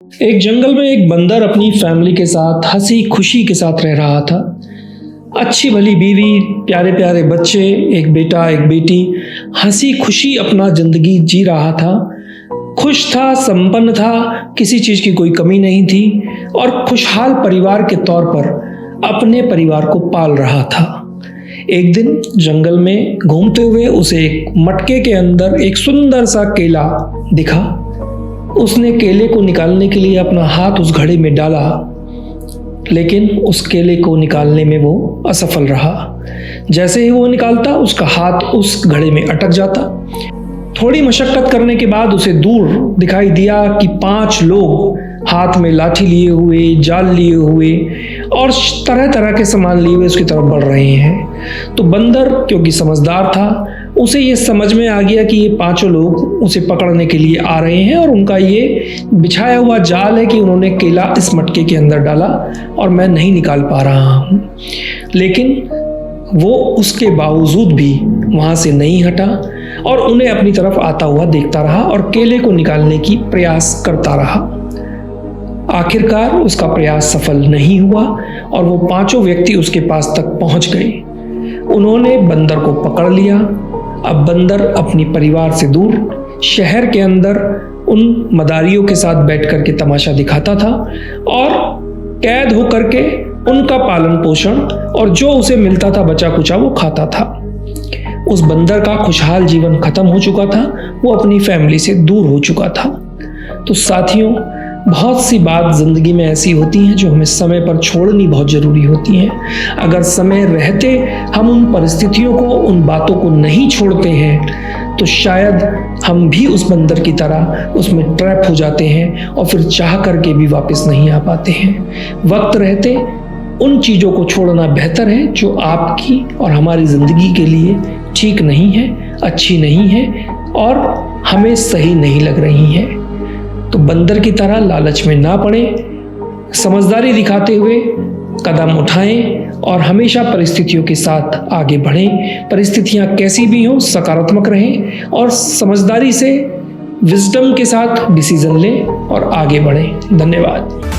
एक जंगल में एक बंदर अपनी फैमिली के साथ हंसी खुशी के साथ रह रहा था। अच्छी भली बीवी, प्यारे प्यारे बच्चे, एक बेटा एक बेटी, हंसी खुशी अपना जिंदगी जी रहा था। खुश था, संपन्न था, किसी चीज की कोई कमी नहीं थी और खुशहाल परिवार के तौर पर अपने परिवार को पाल रहा था। एक दिन जंगल में घूमते हुए उसे एक मटके के अंदर एक सुंदर सा केला दिखा। उसने केले को निकालने के लिए अपना हाथ उस घड़े में डाला, लेकिन उस केले को निकालने में वो असफल रहा। जैसे ही वो निकालता, उसका हाथ उस घड़े में अटक जाता। थोड़ी मशक्कत करने के बाद उसे दूर दिखाई दिया कि 5 लोग हाथ में लाठी लिए हुए, जाल लिए हुए और तरह तरह के सामान लिए हुए उसकी तरफ बढ़ रहे हैं। तो बंदर, क्योंकि समझदार था, उसे ये समझ में आ गया कि ये 5 लोग उसे पकड़ने के लिए आ रहे हैं और उनका ये बिछाया हुआ जाल है कि उन्होंने केला इस मटके के अंदर डाला और मैं नहीं निकाल पा रहा हूँ। लेकिन वो उसके बावजूद भी वहाँ से नहीं हटा और उन्हें अपनी तरफ आता हुआ देखता रहा और केले को निकालने की प्रयास करता रहा। आखिरकार उसका प्रयास सफल नहीं हुआ और वो 5 व्यक्ति उसके पास तक पहुंच गए। उन्होंने बंदर को पकड़ लिया। अब बंदर अपनी परिवार से दूर शहर के अंदर उन मदारियों के साथ बैठ कर के तमाशा दिखाता था और कैद होकर के उनका पालन पोषण और जो उसे मिलता था बचा कुचा वो खाता था। उस बंदर का खुशहाल जीवन खत्म हो चुका था, वो अपनी फैमिली से दूर हो चुका था। तो साथियों, बहुत सी बात जिंदगी में ऐसी होती हैं जो हमें समय पर छोड़नी बहुत जरूरी होती हैं। अगर समय रहते हम उन परिस्थितियों को, उन बातों को नहीं छोड़ते हैं तो शायद हम भी उस बंदर की तरह उसमें ट्रैप हो जाते हैं और फिर चाह करके भी वापस नहीं आ पाते हैं। वक्त रहते उन चीज़ों को छोड़ना बेहतर है जो आपकी और हमारी ज़िंदगी के लिए ठीक नहीं है, अच्छी नहीं है और हमें सही नहीं लग रही हैं। तो बंदर की तरह लालच में ना पड़े, समझदारी दिखाते हुए कदम उठाएं और हमेशा परिस्थितियों के साथ आगे बढ़ें। परिस्थितियां कैसी भी हों, सकारात्मक रहें और समझदारी से, विजडम के साथ डिसीजन लें और आगे बढ़ें। धन्यवाद।